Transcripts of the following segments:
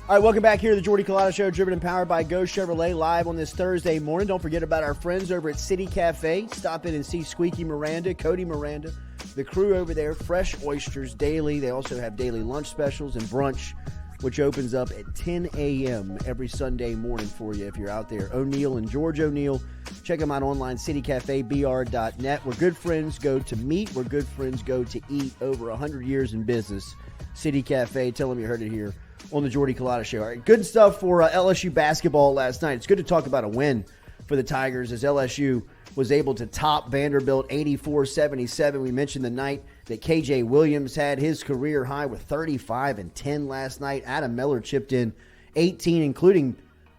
All right, welcome back here to the Jordy Culotta Show, driven and powered by Go Chevrolet, live on this Thursday morning. Don't forget about our friends over at City Cafe. Stop in and see Squeaky Miranda, Cody Miranda, the crew over there. Fresh oysters daily. They also have daily lunch specials and brunch, which opens up at 10 a.m. every Sunday morning for you if you're out there. O'Neill and George O'Neill. Check them out online, citycafebr.net. Where good friends go to meet, where good friends go to eat. Over 100 years in business. City Cafe. Tell them you heard it here on the Jordy Culotta Show. All right, good stuff for LSU basketball last night. It's good to talk about a win for the Tigers as LSU was able to top Vanderbilt 84-77. We mentioned the night that KJ Williams had his career high with 35 and 10 last night. Adam Miller chipped in 18, including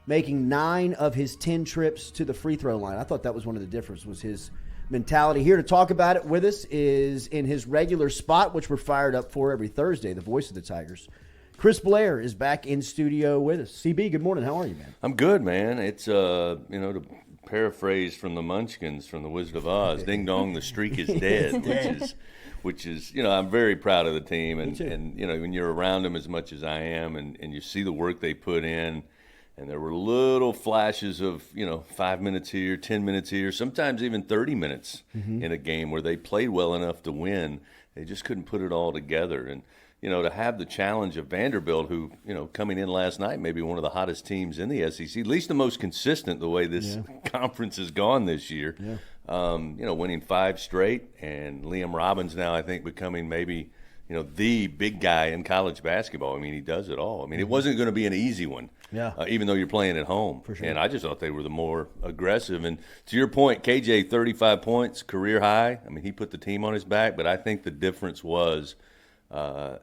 making 9 of his 10 trips to the free throw line. I thought that was one of the differences, was his mentality. Here to talk about it with us is in his regular spot, which we're fired up for every Thursday, the voice of the Tigers. Chris Blair is back in studio with us. CB, good morning. How are you, man? I'm good, man. It's, to paraphrase from the Munchkins from The Wizard of Oz, ding dong, the streak is dead, which is, I'm very proud of the team. And when you're around them as much as I am and you see the work they put in, and there were little flashes of, 5 minutes here, 10 minutes here, sometimes even 30 minutes in a game where they played well enough to win. They just couldn't put it all together. And, to have the challenge of Vanderbilt, who, coming in last night, maybe one of the hottest teams in the SEC, at least the most consistent the way this conference has gone this year, winning 5 straight, and Liam Robbins now, I think, becoming maybe, the big guy in college basketball. I mean, he does it all. I mean, it wasn't going to be an easy one, even though you're playing at home. For sure. And I just thought they were the more aggressive. And to your point, KJ, 35 points, career high. I mean, he put the team on his back, but I think the difference was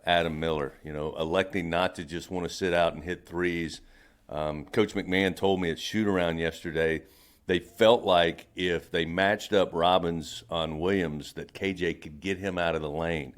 Adam Miller, electing not to just want to sit out and hit threes. Coach McMahon told me at shoot-around yesterday they felt like if they matched up Robbins on Williams that KJ could get him out of the lane,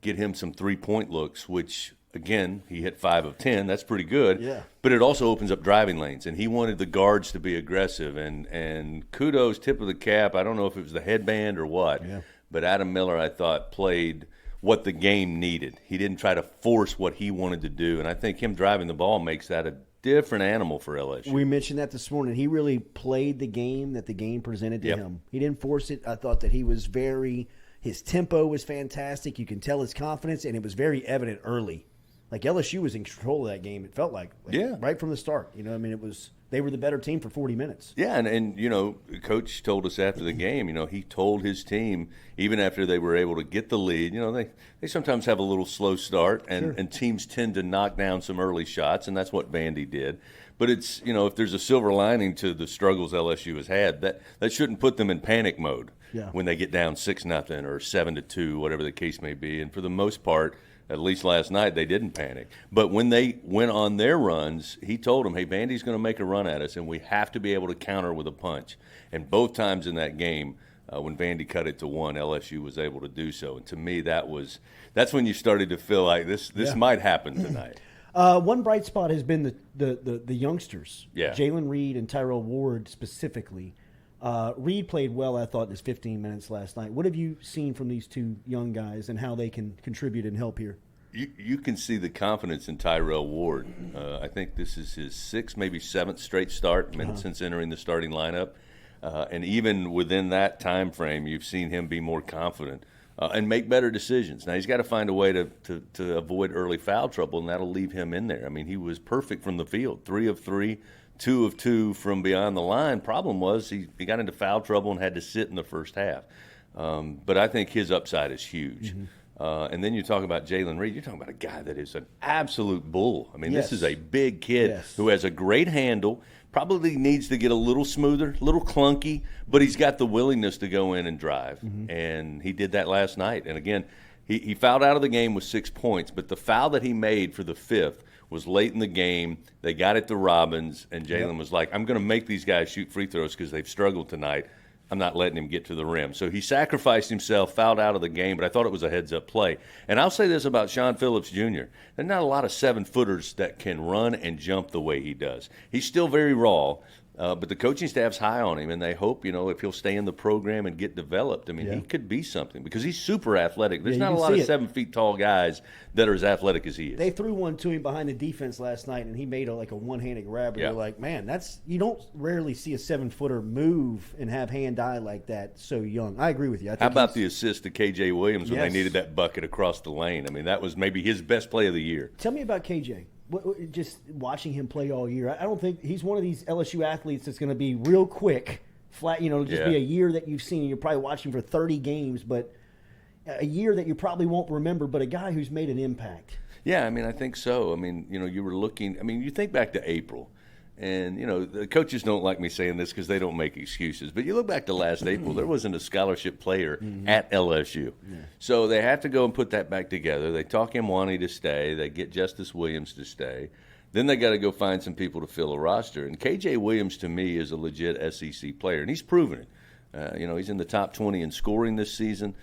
get him some three-point looks, which, again, he hit 5 of 10. That's pretty good. Yeah. But it also opens up driving lanes, and he wanted the guards to be aggressive. And kudos, tip of the cap. I don't know if it was the headband or what, but Adam Miller, I thought, played – what the game needed. He didn't try to force what he wanted to do, and I think him driving the ball makes that a different animal for LSU. We mentioned that this morning. He really played the game that the game presented to him. He didn't force it. I thought that he was his tempo was fantastic. You can tell his confidence, and it was very evident early. Like LSU was in control of that game, it felt like right from the start. They were the better team for 40 minutes. Yeah, and Coach told us after the game, he told his team, even after they were able to get the lead, they sometimes have a little slow start, and teams tend to knock down some early shots, and that's what Vandy did. But it's, if there's a silver lining to the struggles LSU has had, that shouldn't put them in panic mode when they get down 6-0 or 7-2, whatever the case may be. And for the most part, at least last night, they didn't panic. But when they went on their runs, he told them, hey, Vandy's going to make a run at us, and we have to be able to counter with a punch. And both times in that game, when Vandy cut it to 1, LSU was able to do so. And to me, that's when you started to feel like this might happen tonight. One bright spot has been the youngsters, Jalen Reed and Tyrell Ward specifically. Reed played well, I thought, in his 15 minutes last night. What have you seen from these two young guys and how they can contribute and help here? You can see the confidence in Tyrell Ward. I think this is his 6th, maybe 7th straight start since entering the starting lineup. And even within that time frame, you've seen him be more confident and make better decisions. Now, he's got to find a way to avoid early foul trouble, and that'll leave him in there. I mean, he was perfect from the field, 3 of 3. 2 of 2 from beyond the line. Problem was he got into foul trouble and had to sit in the first half. But I think his upside is huge. And then you talk about Jalen Reed. You're talking about a guy that is an absolute bull. I mean, this is a big kid who has a great handle, probably needs to get a little smoother, a little clunky, but he's got the willingness to go in and drive. And he did that last night. And, again, he fouled out of the game with 6 points, but the foul that he made for the 5th was late in the game. They got it to Robbins, and Jalen was like, I'm going to make these guys shoot free throws because they've struggled tonight. I'm not letting him get to the rim. So he sacrificed himself, fouled out of the game, but I thought it was a heads-up play. And I'll say this about Sean Phillips Jr. There's not a lot of 7-footers that can run and jump the way he does. He's still very raw, But the coaching staff's high on him, and they hope, if he'll stay in the program and get developed. I mean, he could be something because he's super athletic. There's not a lot of 7 feet tall guys that are as athletic as he is. They threw one to him behind the defense last night, and he made a one-handed grab. You're like, man, you don't rarely see a 7-footer move and have hand-eye like that so young. I agree with you. How about the assist to KJ Williams when they needed that bucket across the lane? I mean, that was maybe his best play of the year. Tell me about KJ. Just watching him play all year, I don't think he's one of these LSU athletes that's going to be real quick, flat. Be a year that you've seen. You're probably watching for 30 games, but a year that you probably won't remember. But a guy who's made an impact. Yeah, I mean, I think so. I mean, you were looking. I mean, you think back to April, and the coaches don't like me saying this because they don't make excuses. But you look back to last April, there wasn't a scholarship player at LSU, so they have to go and put that back together. They talk Mwani to stay. They get Justice Williams to stay. Then they got to go find some people to fill a roster. And KJ Williams, to me, is a legit SEC player, and he's proven it. He's in the top 20 in scoring this season.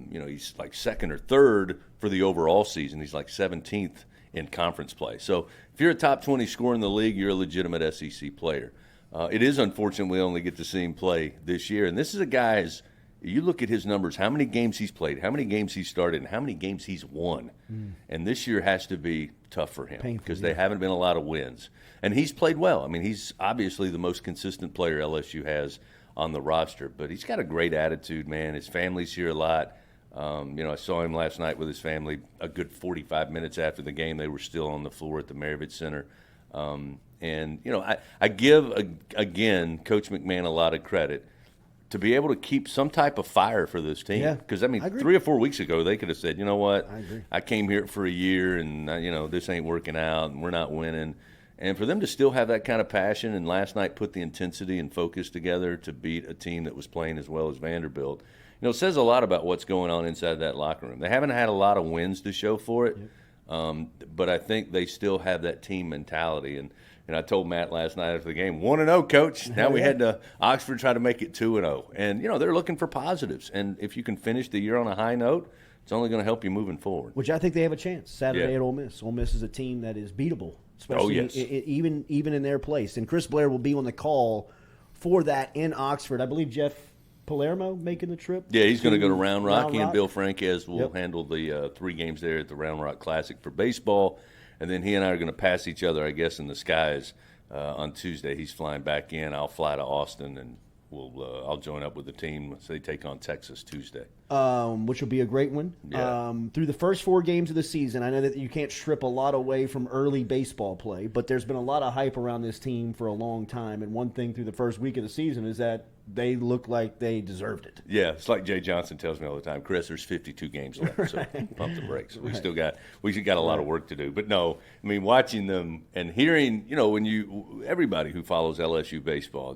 He's like second or third for the overall season. He's like 17th in conference play. So if you're a top 20 scorer in the league, you're a legitimate SEC player. It is unfortunate we only get to see him play this year. And this is a guy, you look at his numbers, how many games he's played, how many games he's started, and how many games he's won. And this year has to be tough for him because they haven't been a lot of wins. And he's played well. I mean, he's obviously the most consistent player LSU has on the roster. But he's got a great attitude, man. His family's here a lot. I saw him last night with his family a good 45 minutes after the game. They were still on the floor at the Maravich Center. I give, again, Coach McMahon a lot of credit to be able to keep some type of fire for this team. Because, 3 or 4 weeks ago, they could have said, you know what, I came here for a year and, this ain't working out and we're not winning. And for them to still have that kind of passion and last night put the intensity and focus together to beat a team that was playing as well as Vanderbilt, it says a lot about what's going on inside that locker room. They haven't had a lot of wins to show for it, but I think they still have that team mentality. And I told Matt last night after the game, 1-0, Coach. Now we head to Oxford, try to make it 2-0. And, they're looking for positives. And if you can finish the year on a high note, it's only going to help you moving forward. Which I think they have a chance Saturday at Ole Miss. Ole Miss is a team that is beatable, especially even in their place. And Chris Blair will be on the call for that in Oxford. I believe Jeff Palermo making the trip. Yeah, he's going to go to Round Rock. He and Bill Franquez will handle the 3 games there at the Round Rock Classic for baseball. And then he and I are going to pass each other, I guess, in the skies on Tuesday. He's flying back in. I'll fly to Austin, and I'll join up with the team so they take on Texas Tuesday. Which will be a great one. Yeah. Through the first 4 games of the season, I know that you can't strip a lot away from early baseball play, but there's been a lot of hype around this team for a long time. And one thing through the first week of the season is that they look like they deserved it. Yeah, it's like Jay Johnson tells me all the time, Chris, there's 52 games left, so pump the brakes. We still got a lot of work to do. But no, I mean, watching them and hearing, everybody who follows LSU baseball,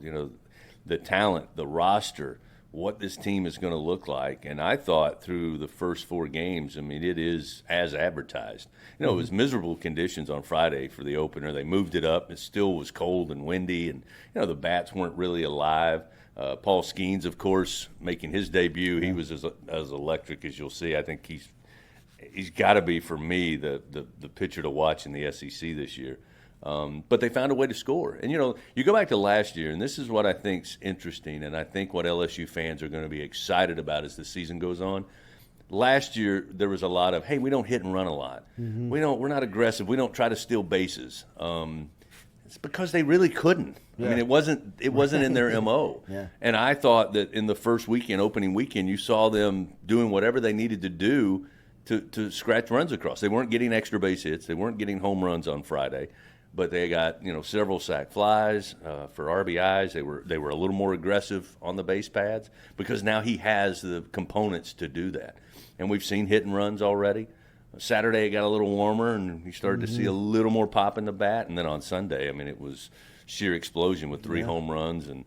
the talent, the roster, what this team is going to look like. And I thought through the first 4 games, it is as advertised. It was miserable conditions on Friday for the opener. They moved it up. It still was cold and windy, and, the bats weren't really alive. Paul Skeens, of course, making his debut. He was as electric as you'll see. I think he's got to be, for me, the pitcher to watch in the SEC this year. But they found a way to score. And, you go back to last year, and this is what I think's interesting, and I think what LSU fans are going to be excited about as the season goes on. Last year, there was a lot of, hey, we don't hit and run a lot. We're not aggressive. We don't try to steal bases. It's because they really couldn't. Yeah. It wasn't in their MO. Yeah. And I thought that in the first opening weekend, you saw them doing whatever they needed to do to scratch runs across. They weren't getting extra base hits. They weren't getting home runs on Friday. But they got several sac flies for RBIs. They were a little more aggressive on the base pads because now he has the components to do that. And we've seen hit and runs already. Saturday it got a little warmer and you started to see a little more pop in the bat. And then on Sunday, it was sheer explosion with 3 home runs and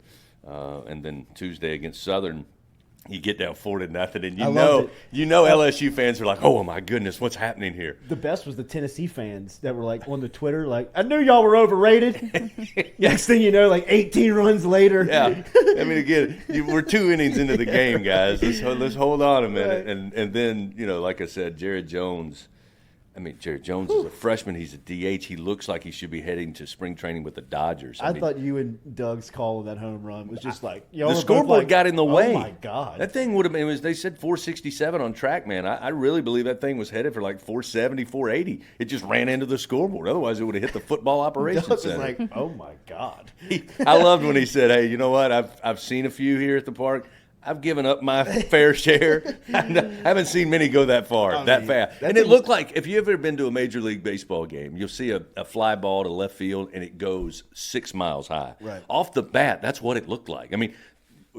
then Tuesday against Southern. You get down 4-0, and LSU fans are like, "Oh my goodness, what's happening here?" The best was the Tennessee fans that were like on the Twitter, like, "I knew y'all were overrated." Next thing you know, like 18 runs later. Yeah, again, we're 2 innings into the game, guys. Let's hold on a minute, right. And then like I said, Jared Jones. I mean, Jerry Jones is a freshman. He's a DH. He looks like he should be heading to spring training with the Dodgers. I thought you and Doug's call of that home run was just like the scoreboard got in the way. Oh my God! That thing would have been. They said 467 on track, man. I really believe that thing was headed for like 470, 480. It just ran into the scoreboard. Otherwise, it would have hit the football operations Doug was center. like, oh my God! I loved when he said, "Hey, you know what? I've seen a few here at the park. I've given up my fair share. I haven't seen many go that far, that fast." And it looked like, if you've ever been to a Major League Baseball game, you'll see a fly ball to left field, and it goes 6 miles high. Right. Off the bat, that's what it looked like. I mean,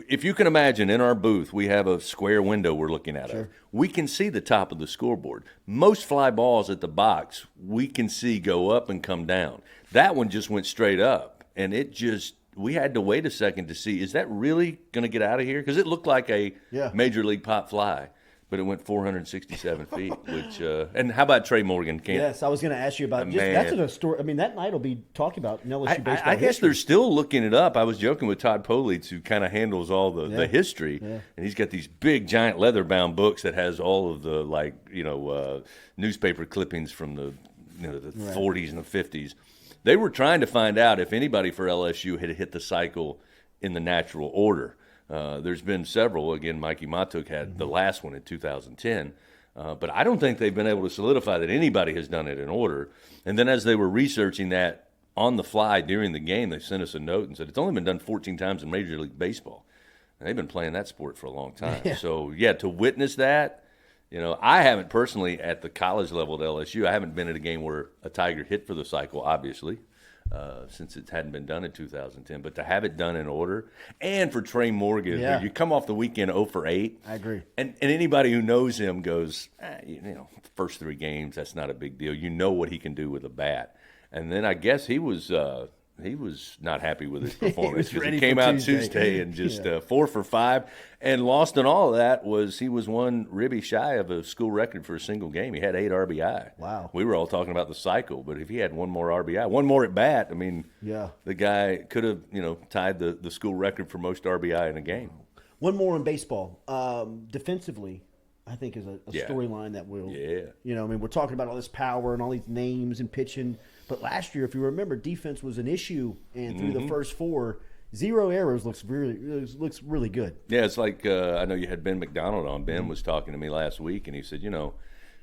if you can imagine, in our booth, we have a square window we're looking at. Sure. We can see the top of the scoreboard. Most fly balls at the box, we can see go up and come down. That one just went straight up, and it just – we had to wait a second to see, is that really going to get out of here? Because it looked like a Major League pop fly, but it went 467 feet. Which and how about Trey Morgan? Yes, I was going to ask you about that's a story. I mean, that night will be talked about in LSU baseball. I guess they're still looking it up. I was joking with Todd Politz, who kind of handles all the history, and he's got these big, giant leather-bound books that has all of the newspaper clippings from the 40s and the 50s. They were trying to find out if anybody for LSU had hit the cycle in the natural order. There's been several. Again, Mikey Matuk had the last one in 2010. But I don't think they've been able to solidify that anybody has done it in order. And then as they were researching that on the fly during the game, they sent us a note and said it's only been done 14 times in Major League Baseball. And they've been playing that sport for a long time. Yeah. So, to witness that, I haven't personally at the college level at LSU, I haven't been at a game where a Tiger hit for the cycle, obviously, since it hadn't been done in 2010. But to have it done in order, and for Trey Morgan, you come off the weekend 0 for 8. I agree. And anybody who knows him goes, first 3 games, that's not a big deal. You know what he can do with a bat. And then I guess he was not happy with his performance because he came out Tuesday and just 4 for 5. And lost in all of that he was one ribby shy of a school record for a single game. He had 8 RBI. Wow. We were all talking about the cycle, but if he had one more RBI, one more at bat, I mean, the guy could have, tied the school record for most RBI in a game. One more in baseball. Defensively, I think is a storyline that will, we're talking about all this power and all these names and pitching. But last year, if you remember, defense was an issue, and through the first 4, 0 errors looks really good. Yeah, it's like I know you had Ben McDonald on. Ben was talking to me last week, and he said,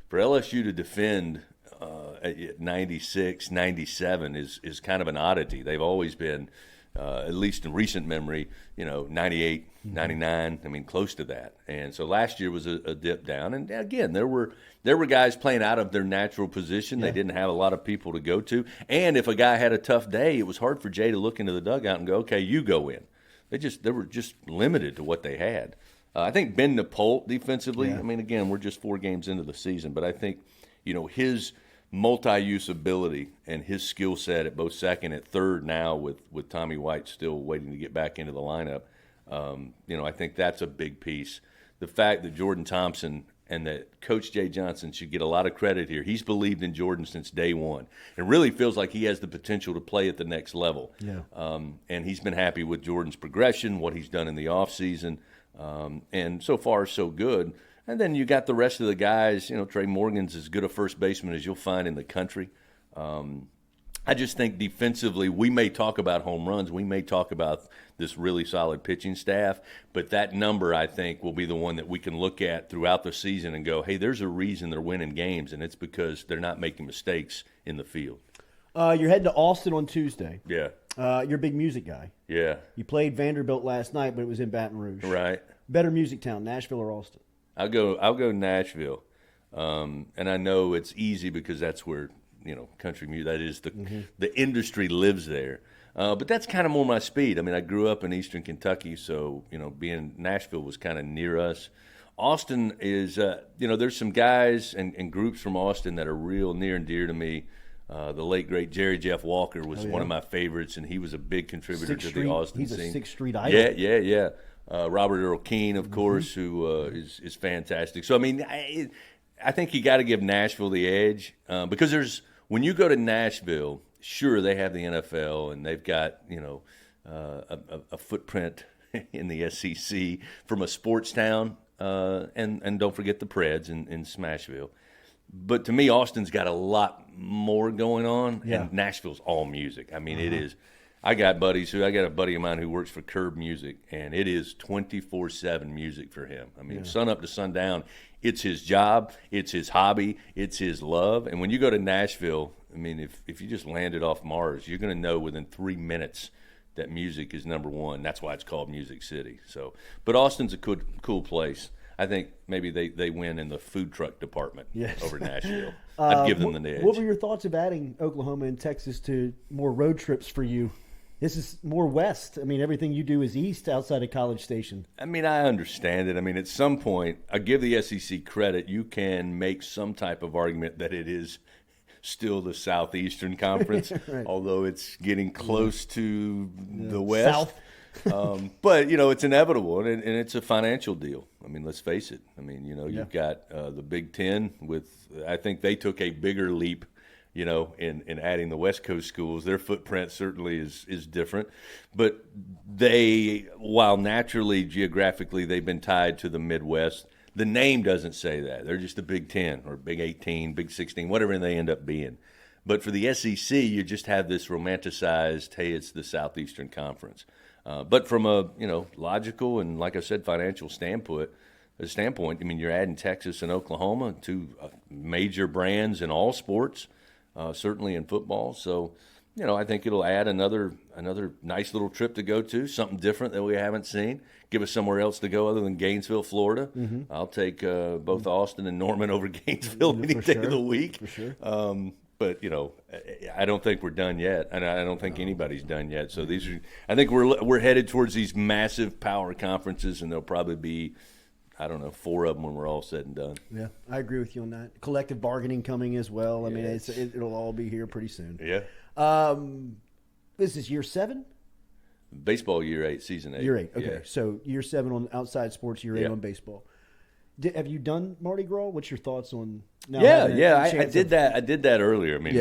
for LSU to defend at 96, 97 is kind of an oddity. They've always been, at least in recent memory, 98, 99, I mean, close to that. And so last year was a dip down. And again, there were guys playing out of their natural position. They didn't have a lot of people to go to. And if a guy had a tough day, it was hard for Jay to look into the dugout and go, okay, you go in. They were just limited to what they had. I think Ben Napolt defensively, I mean, again, we're just 4 games into the season, but I think, his multi-use ability and his skill set at both second and third now with Tommy White still waiting to get back into the lineup, I think that's a big piece. The fact that Jordan Thompson and that Coach Jay Johnson should get a lot of credit here. He's believed in Jordan since day one and really feels like he has the potential to play at the next level. Yeah. And he's been happy with Jordan's progression, what he's done in the offseason, and so far so good. And then you got the rest of the guys. Trey Morgan's as good a first baseman as you'll find in the country. I just think defensively, we may talk about home runs. We may talk about this really solid pitching staff. But that number, I think, will be the one that we can look at throughout the season and go, hey, there's a reason they're winning games, and it's because they're not making mistakes in the field. You're heading to Austin on Tuesday. Yeah. You're a big music guy. Yeah. You played Vanderbilt last night, but it was in Baton Rouge. Right. Better music town, Nashville or Austin? I'll go Nashville. And I know it's easy because that's where – country music, that is the industry lives there. But that's kind of more my speed. I mean, I grew up in eastern Kentucky, so, being Nashville was kind of near us. Austin is, there's some guys and groups from Austin that are real near and dear to me. The late, great Jerry Jeff Walker was one of my favorites, and he was a big contributor to the Austin scene. He's a 6th Street idol. Yeah. Robert Earl Keen, of course, who is fantastic. So, I mean, I think you got to give Nashville the edge because when you go to Nashville, sure, they have the NFL and they've got, a footprint in the SEC from a sports town, and don't forget the Preds in Smashville. But to me, Austin's got a lot more going on, Yeah. and Nashville's all music. I mean, it is. I got a buddy of mine who works for Curb Music, and it is 24/7 music for him. I mean, sun up to sundown, it's his job, it's his hobby, it's his love. And when you go to Nashville, I mean, if you just landed off Mars, you're going to know within 3 minutes that music is number one. That's why it's called Music City. So, but Austin's a cool place. I think maybe they win in the food truck department over Nashville. I'd give them the edge. What were your thoughts of adding Oklahoma and Texas to more road trips for you? This is more west. I mean, everything you do is east outside of College Station. I mean, I understand it. I mean, at some point, I give the SEC credit. You can make some type of argument that it is still the Southeastern Conference, right. although it's getting close to the West. South. But, it's inevitable, and it's a financial deal. I mean, let's face it. I mean, you've got the Big Ten I think they took a bigger leap, in adding the West Coast schools. Their footprint certainly is different. But while naturally, geographically, they've been tied to the Midwest, the name doesn't say that. They're just the Big 10 or Big 18, Big 16, whatever they end up being. But for the SEC, you just have this romanticized, hey, it's the Southeastern Conference. But from a logical and, like I said, financial standpoint, I mean, you're adding Texas and Oklahoma, two major brands in all sports, certainly in football. So, I think it'll add another nice little trip to go to, something different that we haven't seen. Give us somewhere else to go other than Gainesville, Florida. Mm-hmm. I'll take both Austin and Norman over Gainesville any day of the week. For sure. But I don't think we're done yet, and I don't think anybody's done yet. So I think we're headed towards these massive power conferences, and there'll probably be, 4 of them when we're all said and done. Yeah, I agree with you on that. Collective bargaining coming as well. I mean, it'll all be here pretty soon. Yeah. This is year 7. Baseball year 8, season 8. Year 8. Okay, Yeah. so year 7 on outside sports, year 8 on baseball. Have you done Mardi Gras? What's your thoughts on? I did that. I did that earlier. I mean,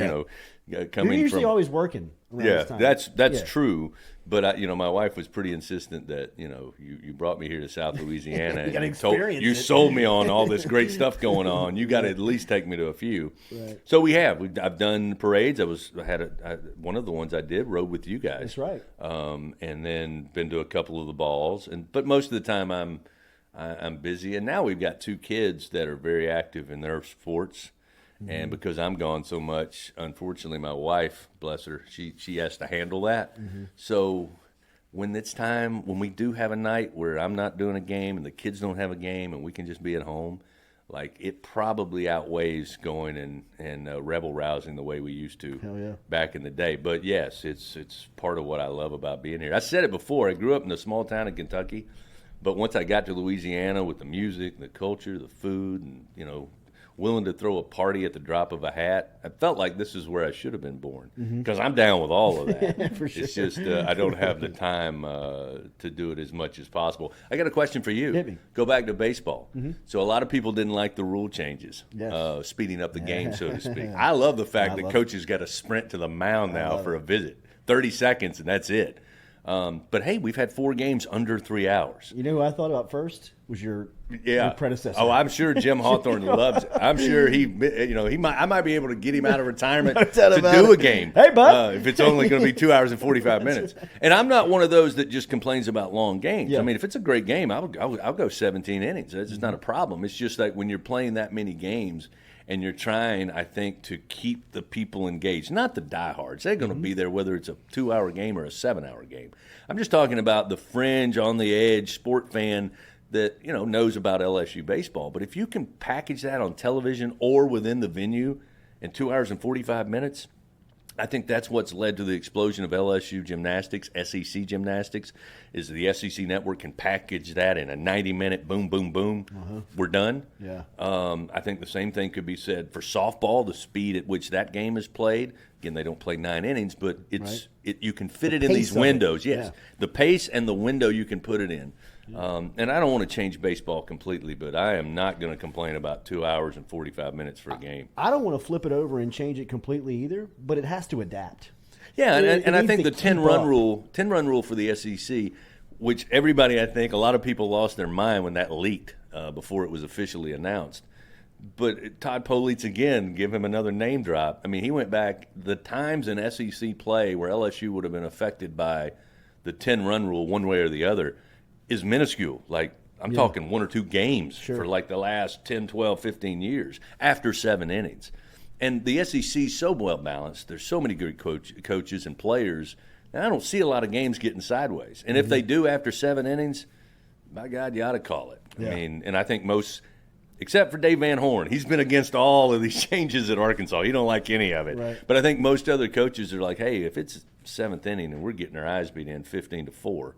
coming You're usually from always working. Around this time. that's true. But my wife was pretty insistent that you brought me here to South Louisiana and you sold me on all this great stuff going on. You got to at least take me to a few. Right. So we have. I've done parades. One of the ones I did rode with you guys. That's right. And then been to a couple of the balls. But most of the time I'm busy, and now we've got 2 kids that are very active in their sports, and because I'm gone so much, unfortunately, my wife, bless her, she has to handle that. So when it's time, when we do have a night where I'm not doing a game and the kids don't have a game and we can just be at home, like it probably outweighs going and rebel rousing the way we used to back in the day. But yes, it's part of what I love about being here. I said it before. I grew up in a small town in Kentucky. But once I got to Louisiana with the music, the culture, the food, and, willing to throw a party at the drop of a hat, I felt like this is where I should have been born because I'm down with all of that. For sure. It's just I don't have the time to do it as much as possible. I got a question for you. Hit me. Go back to baseball. So a lot of people didn't like the rule changes, Yes. speeding up the game, so to speak. I love the fact that coaches got to sprint to the mound now for a visit. 30 seconds, and that's it. But hey, we've had 4 games under 3 hours. You know who I thought about first was your predecessor. Oh, I'm sure Jim Hawthorne loves it. I'm sure I might be able to get him out of retirement to do a game. Hey, bud. If it's only going to be 2 hours and 45 minutes. And I'm not one of those that just complains about long games. Yeah. I mean, if it's a great game, I'll go 17 innings. It's just not a problem. It's just like when you're playing that many games and you're trying, I think, to keep the people engaged, not the diehards. They're going to be there whether it's a 2-hour game or a 7-hour game. I'm just talking about the fringe, on the edge sport fan that knows about LSU baseball. But if you can package that on television or within the venue in 2 hours and 45 minutes, I think that's what's led to the explosion of LSU gymnastics, SEC gymnastics, is the SEC network can package that in a 90-minute boom, boom, boom. We're done. Yeah. I think the same thing could be said for softball, the speed at which that game is played. Again, they don't play 9 innings, but you can fit it in these windows. Yes, the pace and the window you can put it in. And I don't want to change baseball completely, but I am not going to complain about 2 hours and 45 minutes for a game. I don't want to flip it over and change it completely either, but it has to adapt. Yeah, and I think the 10-run rule for the SEC, which everybody, I think, a lot of people lost their mind when that leaked before it was officially announced. But Todd Politz, again, give him another name drop. I mean, he went back the times in SEC play where LSU would have been affected by the 10-run rule one way or the other is minuscule. Like, I'm talking 1 or 2 games for like the last 10, 12, 15 years after 7 innings. And the SEC is so well balanced. There's so many good coaches and players. And I don't see a lot of games getting sideways. And if they do after 7 innings, by God, you ought to call it. I mean, and I think most, except for Dave Van Horn, he's been against all of these changes at Arkansas. He don't like any of it. Right. But I think most other coaches are like, hey, if it's 7th inning and we're getting our eyes beat in 15-4,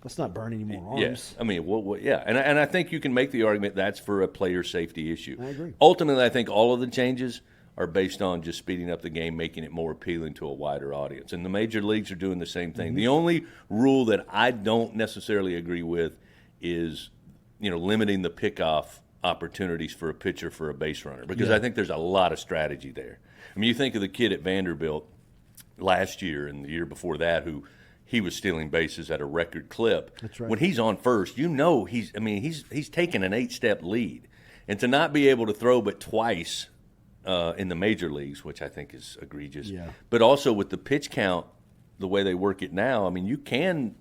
let's not burn any more arms. yes, I mean, and I think you can make the argument that's for a player safety issue. I agree. Ultimately, I think all of the changes are based on just speeding up the game, making it more appealing to a wider audience. And the major leagues are doing the same thing. The only rule that I don't necessarily agree with is, limiting the pickoff opportunities for a pitcher for a base runner, because I think there's a lot of strategy there. I mean, you think of the kid at Vanderbilt last year and the year before that who he was stealing bases at a record clip. That's right. When he's on first, he's taking an 8-step lead. And to not be able to throw but twice in the major leagues, which I think is egregious. Yeah. But also with the pitch count, the way they work it now, I mean, you can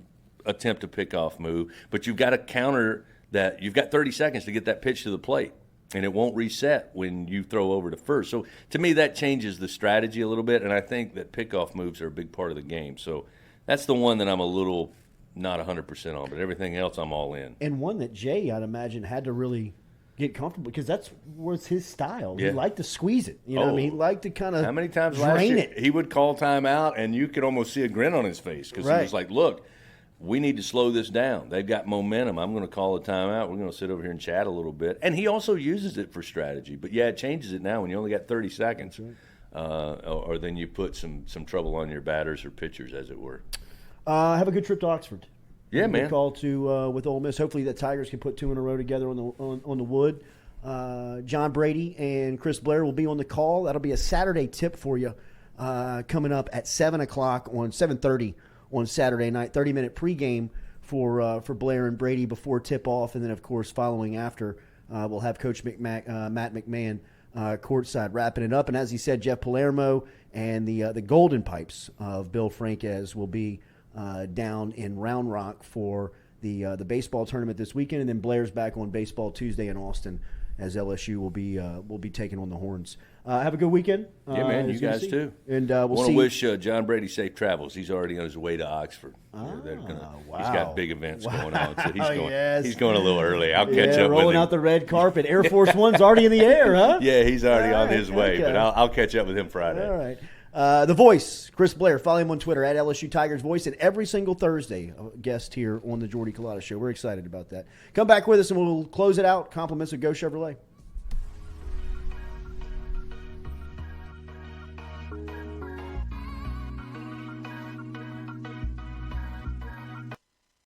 attempt a pickoff move, but you've got to counter that. You've got 30 seconds to get that pitch to the plate, and it won't reset when you throw over to first. So to me, that changes the strategy a little bit, and I think that pickoff moves are a big part of the game. So that's the one that I'm a little not 100% on, but everything else I'm all in. And one that Jay, I'd imagine, had to really get comfortable because that was his style. He liked to squeeze it. You know what I mean? He liked to kind of how many times last year he would call timeout, and you could almost see a grin on his face because he was like, look, we need to slow this down. They've got momentum. I'm going to call a timeout. We're going to sit over here and chat a little bit. And he also uses it for strategy. But, it changes it now when you only got 30 seconds. Or then you put some trouble on your batters or pitchers, as it were. Have a good trip to Oxford. Yeah, man. Good call to with Ole Miss. Hopefully the Tigers can put 2 in a row together on the wood. John Brady and Chris Blair will be on the call. That'll be a Saturday tip for you coming up at 7 o'clock on 7:30 on Saturday night. 30-minute pregame for Blair and Brady before tip-off. And then, of course, following after, we'll have Coach Matt McMahon courtside wrapping it up. And as he said, Jeff Palermo and the Golden Pipes of Bill Franquez will be down in Round Rock for the baseball tournament this weekend, and then Blair's back on Baseball Tuesday in Austin as LSU will be taking on the Horns. Have a good weekend. Yeah, man, you guys too. And we'll want to wish John Brady safe travels. He's already on his way to Oxford. Wow. He's got big events going on, so he's going a little early. I'll catch up with him. Rolling out the red carpet. Air Force One's already in the air, huh? Yeah, he's already on his way, but I'll catch up with him Friday. All right. The Voice, Chris Blair. Follow him on Twitter at LSU Tigers Voice, and every single Thursday, a guest here on the Jordy Culotta Show. We're excited about that. Come back with us, and we'll close it out. Compliments of Go Chevrolet.